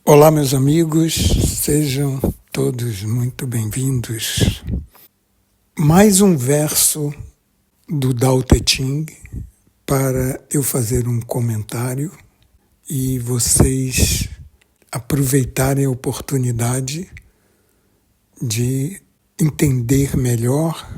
Olá, meus amigos, sejam todos muito bem-vindos. Mais um verso do Tao Te Ching para eu fazer um comentário e vocês aproveitarem a oportunidade de entender melhor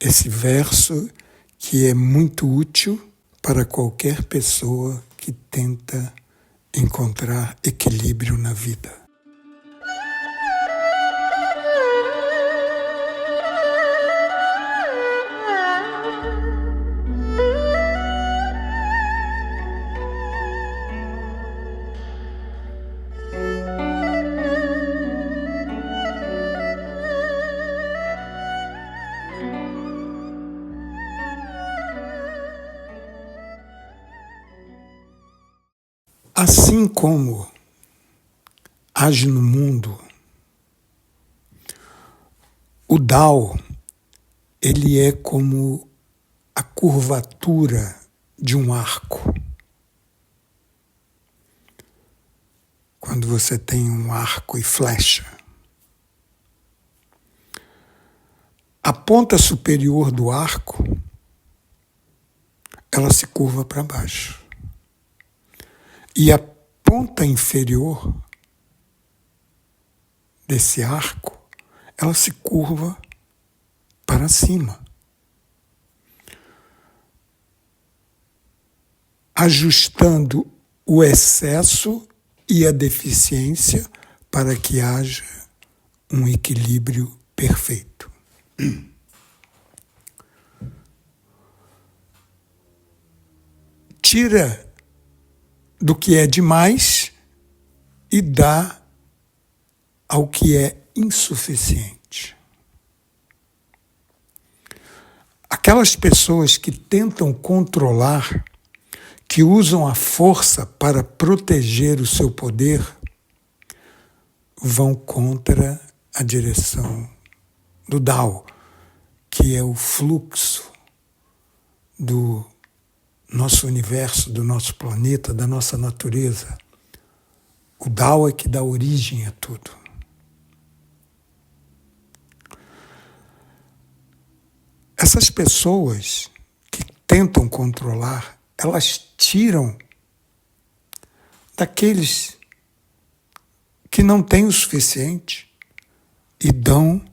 esse verso que é muito útil para qualquer pessoa que tenta encontrar equilíbrio na vida. Assim como age no mundo, o Tao, ele é como a curvatura de um arco. Quando você tem um arco e flecha, a ponta superior do arco, ela se curva para baixo. E a ponta inferior desse arco, ela se curva para cima, ajustando o excesso e a deficiência para que haja um equilíbrio perfeito. Tira do que é demais e dá ao que é insuficiente. Aquelas pessoas que tentam controlar, que usam a força para proteger o seu poder, vão contra a direção do Tao, que é o fluxo do nosso universo, do nosso planeta, da nossa natureza. O Tao é que dá origem a tudo. Essas pessoas que tentam controlar, elas tiram daqueles que não têm o suficiente e dão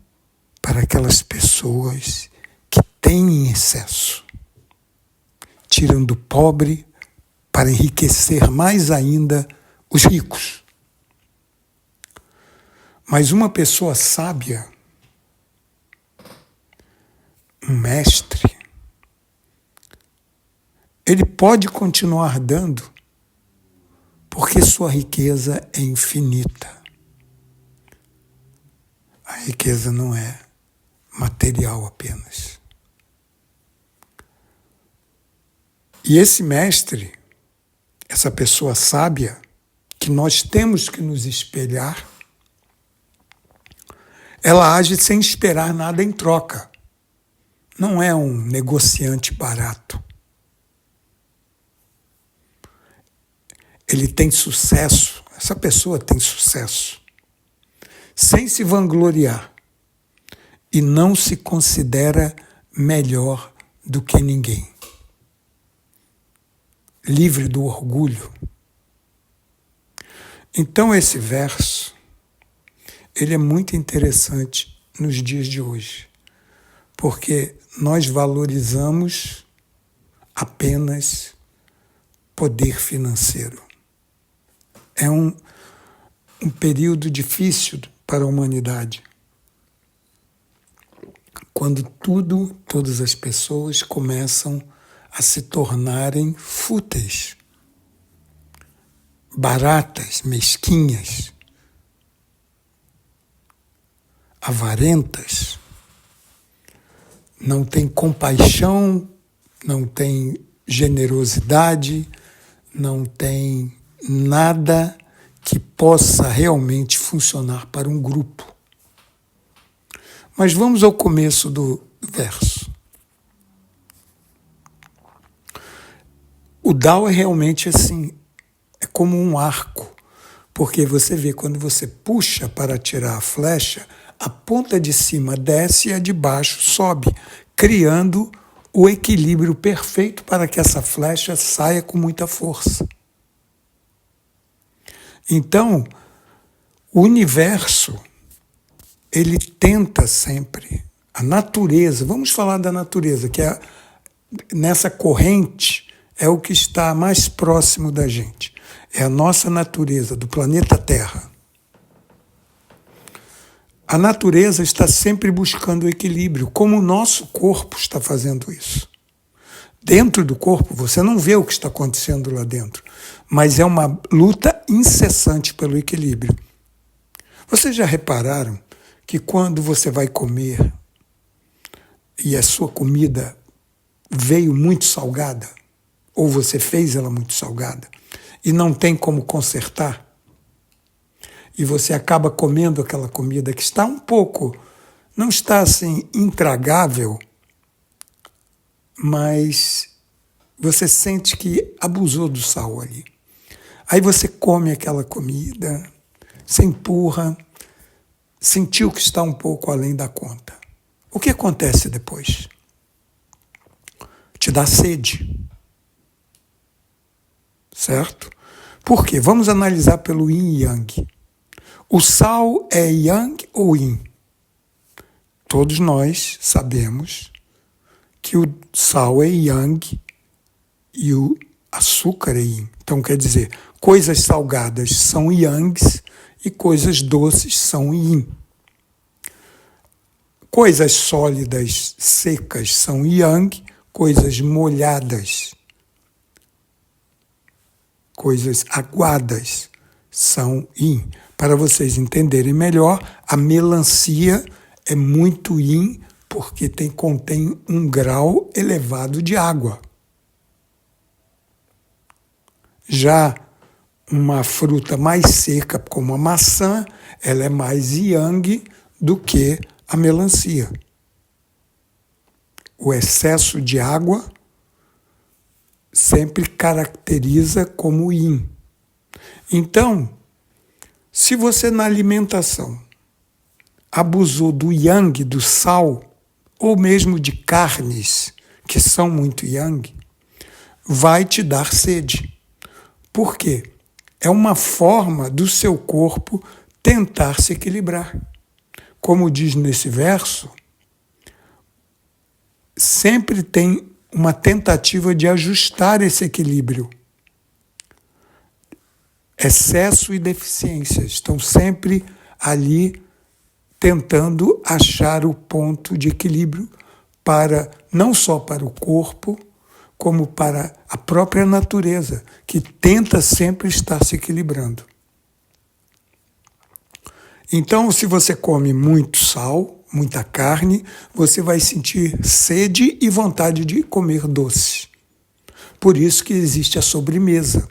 para aquelas pessoas que têm em excesso. Tiram do pobre para enriquecer mais ainda os ricos. Mas uma pessoa sábia, um mestre, ele pode continuar dando porque sua riqueza é infinita. A riqueza não é material apenas. E esse mestre, essa pessoa sábia, que nós temos que nos espelhar, ela age sem esperar nada em troca. Não é um negociante barato. Ele tem sucesso, essa pessoa tem sucesso, sem se vangloriar, e não se considera melhor do que ninguém. Livre do orgulho. Então esse verso, ele é muito interessante nos dias de hoje, porque nós valorizamos apenas poder financeiro. É um período difícil para a humanidade, quando todas as pessoas começam a se tornarem fúteis, baratas, mesquinhas, avarentas, não tem compaixão, não tem generosidade, não tem nada que possa realmente funcionar para um grupo. Mas vamos ao começo do verso. O Tao é realmente assim, é como um arco, Porque você vê, quando você puxa para atirar a flecha, a ponta de cima desce e a de baixo sobe, criando o equilíbrio perfeito para que essa flecha saia com muita força. Então, o universo, ele tenta sempre, a natureza, vamos falar da natureza, que é nessa corrente é o que está mais próximo da gente. É a nossa natureza, do planeta Terra. A natureza está sempre buscando o equilíbrio, como o nosso corpo está fazendo isso. Dentro do corpo, você não vê o que está acontecendo lá dentro, mas é uma luta incessante pelo equilíbrio. Vocês já repararam que quando você vai comer e a sua comida veio muito salgada, ou você fez ela muito salgada, e não tem como consertar, e você acaba comendo aquela comida que está um pouco, não está assim intragável, mas você sente que abusou do sal ali. Aí você come aquela comida, você empurra, sentiu que está um pouco além da conta. O que acontece depois? Te dá sede. Certo? Por quê? Vamos analisar pelo yin e yang. O sal é yang ou yin? Todos nós sabemos que o sal é yang e o açúcar é yin. Então, quer dizer, coisas salgadas são yangs e coisas doces são yin. Coisas sólidas, secas, são yang, coisas molhadas, coisas aguadas, são yin. Para vocês entenderem melhor, a melancia é muito yin porque contém um grau elevado de água. Já uma fruta mais seca, como a maçã, ela é mais yang do que a melancia. O excesso de água sempre caracteriza como yin. Então, se você na alimentação abusou do yang, do sal, ou mesmo de carnes, que são muito yang, vai te dar sede. Por quê? É uma forma do seu corpo tentar se equilibrar. Como diz nesse verso, sempre tem uma tentativa de ajustar esse equilíbrio. Excesso e deficiência estão sempre ali tentando achar o ponto de equilíbrio não só para o corpo, como para a própria natureza, que tenta sempre estar se equilibrando. Então, se você come muito sal, muita carne, você vai sentir sede e vontade de comer doce. Por isso que existe a sobremesa.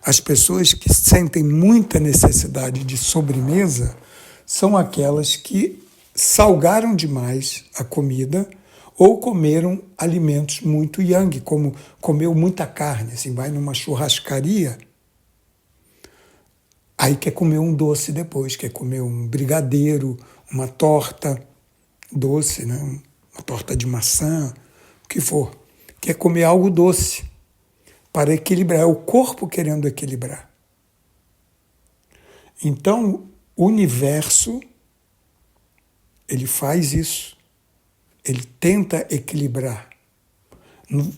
As pessoas que sentem muita necessidade de sobremesa são aquelas que salgaram demais a comida ou comeram alimentos muito yang, como comeu muita carne, assim, vai numa churrascaria, aí quer comer um doce depois, quer comer um brigadeiro, uma torta doce, né? Uma torta de maçã, o que for. Quer comer algo doce para equilibrar, é o corpo querendo equilibrar. Então, o universo, ele faz isso, ele tenta equilibrar.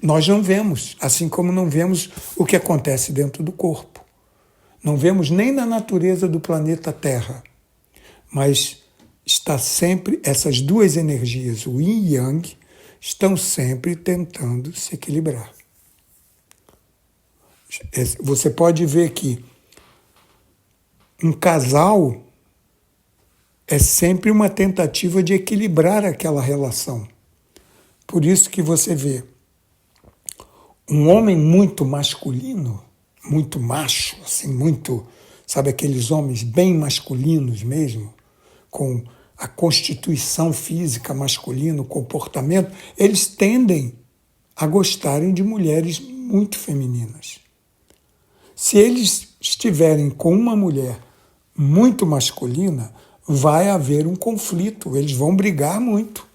Nós não vemos, assim como não vemos o que acontece dentro do corpo. Não vemos nem na natureza do planeta Terra, mas está sempre, essas duas energias, o yin e yang, estão sempre tentando se equilibrar. Você pode ver que um casal é sempre uma tentativa de equilibrar aquela relação. Por isso que você vê um homem muito masculino, muito macho, assim, muito, sabe, aqueles homens bem masculinos mesmo, com a constituição física masculina, o comportamento, eles tendem a gostarem de mulheres muito femininas. Se eles estiverem com uma mulher muito masculina, vai haver um conflito, eles vão brigar muito.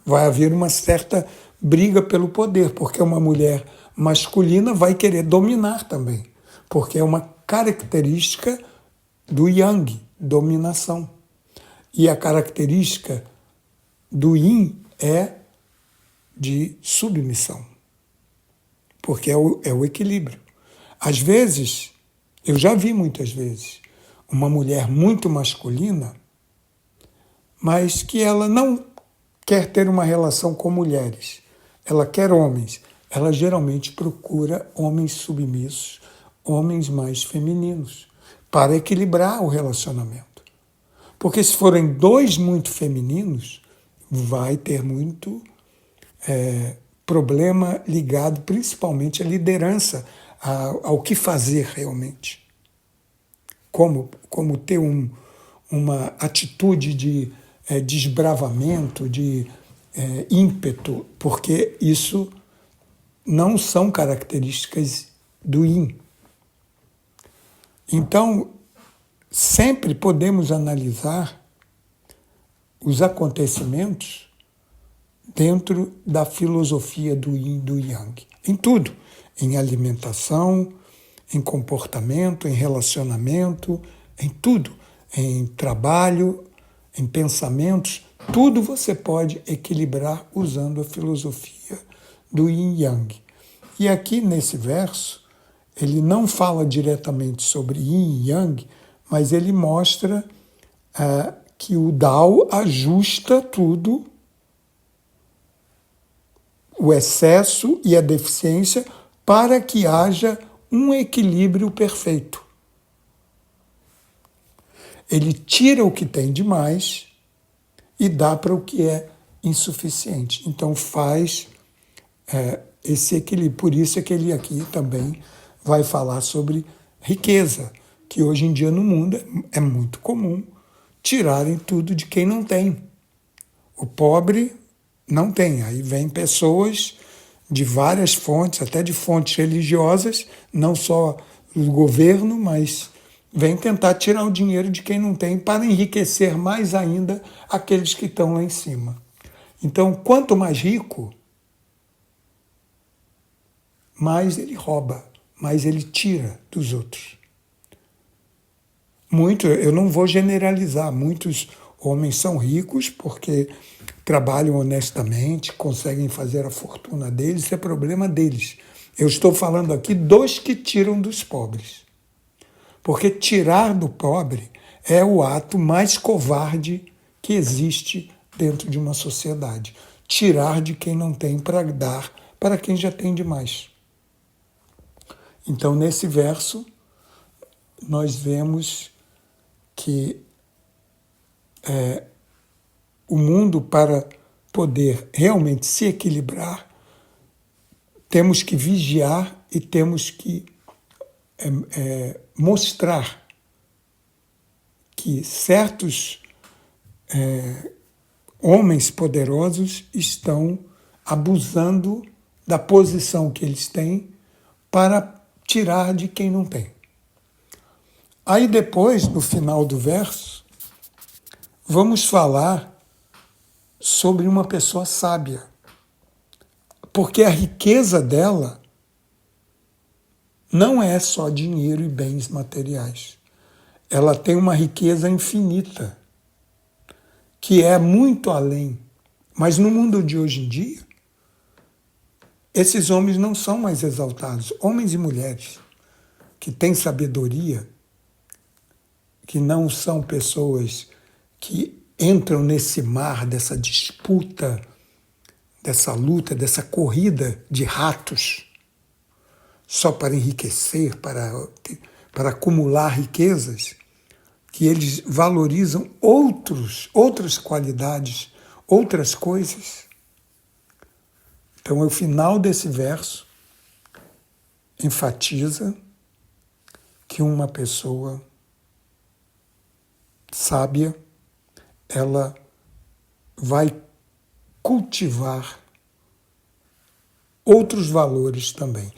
Vai haver uma certa briga pelo poder, porque uma mulher masculina vai querer dominar também, porque é uma característica do Yang, dominação. E a característica do Yin é de submissão, porque é o equilíbrio. Às vezes, eu já vi muitas vezes, uma mulher muito masculina, mas que ela não quer ter uma relação com mulheres, ela quer homens. Ela geralmente procura homens submissos, homens mais femininos, para equilibrar o relacionamento. Porque se forem dois muito femininos, vai ter muito problema ligado principalmente à liderança, ao que fazer realmente. Como ter uma atitude de desbravamento, de ímpeto, porque isso não são características do Yin. Então, sempre podemos analisar os acontecimentos dentro da filosofia do Yin e do Yang. Em tudo. Em alimentação, em comportamento, em relacionamento, em tudo. Em trabalho, em pensamentos. Tudo você pode equilibrar usando a filosofia do Yin e Yang. E aqui nesse verso, ele não fala diretamente sobre Yin e Yang, mas ele mostra que o Tao ajusta tudo, o excesso e a deficiência, para que haja um equilíbrio perfeito. Ele tira o que tem de mais e dá para o que é insuficiente. Então faz esse equilíbrio. Por isso é que ele aqui também vai falar sobre riqueza, que hoje em dia no mundo é muito comum tirarem tudo de quem não tem. O pobre não tem. Aí vem pessoas de várias fontes, até de fontes religiosas, não só do governo, mas vem tentar tirar o dinheiro de quem não tem para enriquecer mais ainda aqueles que estão lá em cima. Então, quanto mais rico, mais ele rouba, mais ele tira dos outros. Eu não vou generalizar, muitos homens são ricos porque trabalham honestamente, conseguem fazer a fortuna deles, isso é problema deles. Eu estou falando aqui dos que tiram dos pobres. Porque tirar do pobre é o ato mais covarde que existe dentro de uma sociedade. Tirar de quem não tem para dar para quem já tem demais. Então, nesse verso, nós vemos que o mundo, para poder realmente se equilibrar, temos que vigiar e temos que mostrar que certos homens poderosos estão abusando da posição que eles têm para tirar de quem não tem. Aí depois, no final do verso, vamos falar sobre uma pessoa sábia, porque a riqueza dela não é só dinheiro e bens materiais. Ela tem uma riqueza infinita, que é muito além. Mas no mundo de hoje em dia, esses homens não são mais exaltados. Homens e mulheres que têm sabedoria, que não são pessoas que entram nesse mar dessa disputa, dessa luta, dessa corrida de ratos, só para enriquecer, para acumular riquezas, que eles valorizam outras qualidades, outras coisas. Então, o final desse verso enfatiza que uma pessoa sábia, ela vai cultivar outros valores também.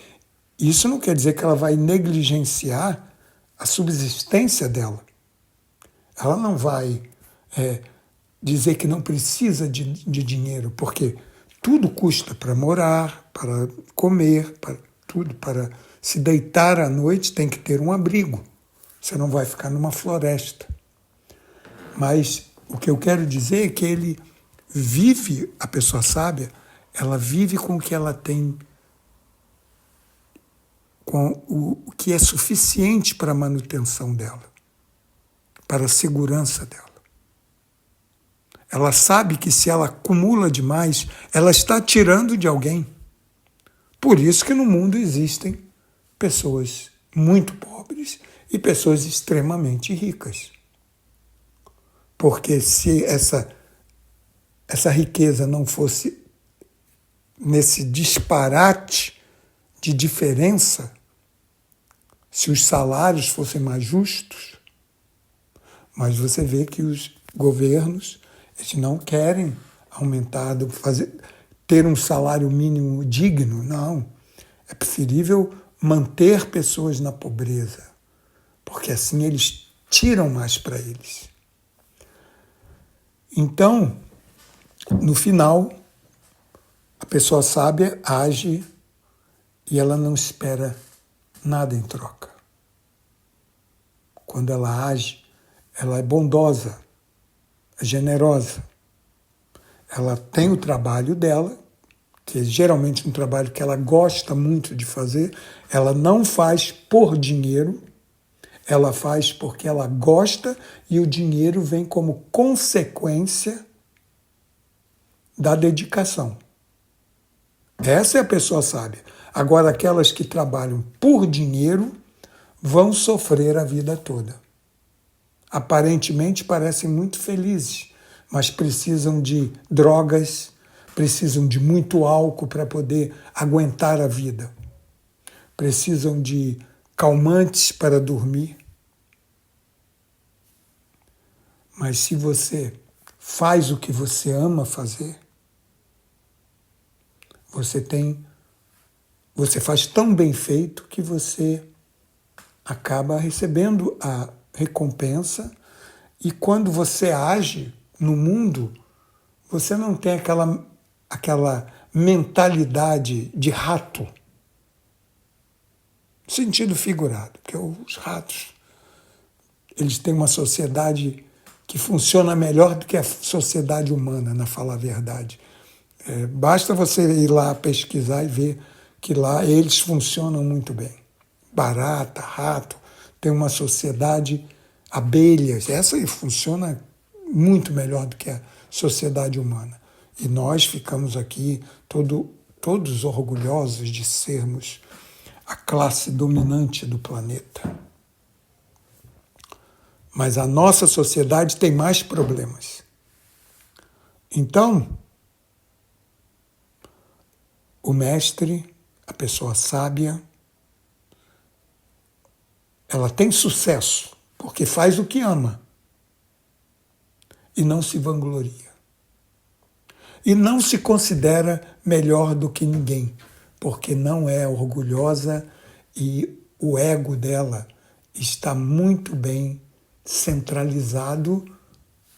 Isso não quer dizer que ela vai negligenciar a subsistência dela. Ela não vai dizer que não precisa de dinheiro, porque tudo custa para morar, para comer, para tudo, para se deitar à noite tem que ter um abrigo. Você não vai ficar numa floresta. Mas o que eu quero dizer é que ele vive, a pessoa sábia, ela vive com o que ela tem, com o que é suficiente para a manutenção dela, para a segurança dela. Ela sabe que se ela acumula demais, ela está tirando de alguém. Por isso que no mundo existem pessoas muito pobres e pessoas extremamente ricas. Porque se essa riqueza não fosse nesse disparate de diferença, se os salários fossem mais justos, mas você vê que os governos eles não querem aumentar, ter um salário mínimo digno, não. É preferível manter pessoas na pobreza, porque assim eles tiram mais para eles. Então, no final, a pessoa sábia age e ela não espera nada em troca. Quando ela age, ela é bondosa, é generosa. Ela tem o trabalho dela, que é geralmente um trabalho que ela gosta muito de fazer. Ela não faz por dinheiro, ela faz porque ela gosta e o dinheiro vem como consequência da dedicação. Essa é a pessoa sábia. Agora, aquelas que trabalham por dinheiro vão sofrer a vida toda. Aparentemente parecem muito felizes, mas precisam de drogas, precisam de muito álcool para poder aguentar a vida. Precisam de calmantes para dormir. Mas se você faz o que você ama fazer, você faz tão bem feito que você acaba recebendo a recompensa, e quando você age no mundo, você não tem aquela mentalidade de rato, no sentido figurado, porque os ratos eles têm uma sociedade que funciona melhor do que a sociedade humana, na falar a verdade. Basta você ir lá pesquisar e ver que lá eles funcionam muito bem. Barata, rato, tem uma sociedade, abelhas, essa aí funciona muito melhor do que a sociedade humana. E nós ficamos aqui todos orgulhosos de sermos a classe dominante do planeta. Mas a nossa sociedade tem mais problemas. Então, o mestre, a pessoa sábia, ela tem sucesso porque faz o que ama e não se vangloria. E não se considera melhor do que ninguém, porque não é orgulhosa e o ego dela está muito bem centralizado,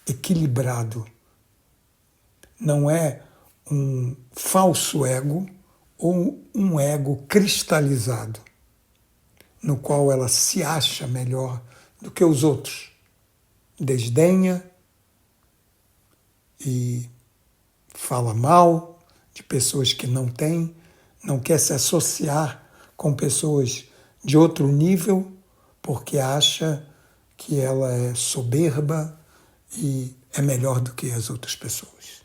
equilibrado. Não é um falso ego ou um ego cristalizado, no qual ela se acha melhor do que os outros, desdenha e fala mal de pessoas que não têm, não quer se associar com pessoas de outro nível, porque acha que ela é soberba e é melhor do que as outras pessoas.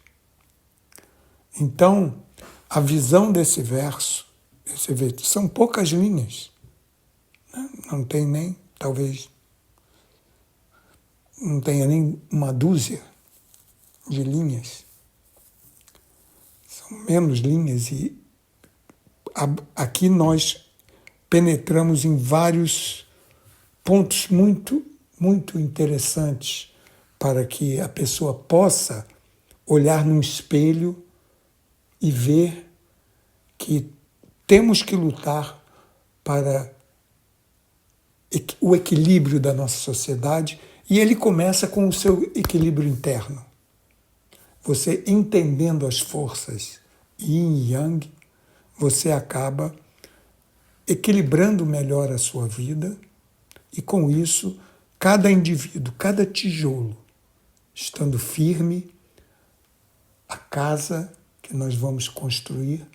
Então, a visão desse verso, você vê, são poucas linhas, né? Não tem nem, talvez, não tenha nem uma dúzia de linhas. São menos linhas e aqui nós penetramos em vários pontos muito, muito interessantes para que a pessoa possa olhar num espelho e ver que temos que lutar para o equilíbrio da nossa sociedade, e ele começa com o seu equilíbrio interno. Você entendendo as forças yin e yang, você acaba equilibrando melhor a sua vida e, com isso, cada indivíduo, cada tijolo, estando firme, a casa que nós vamos construir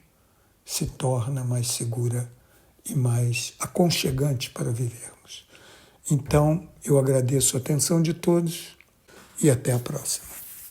se torna mais segura e mais aconchegante para vivermos. Então, eu agradeço a atenção de todos e até a próxima.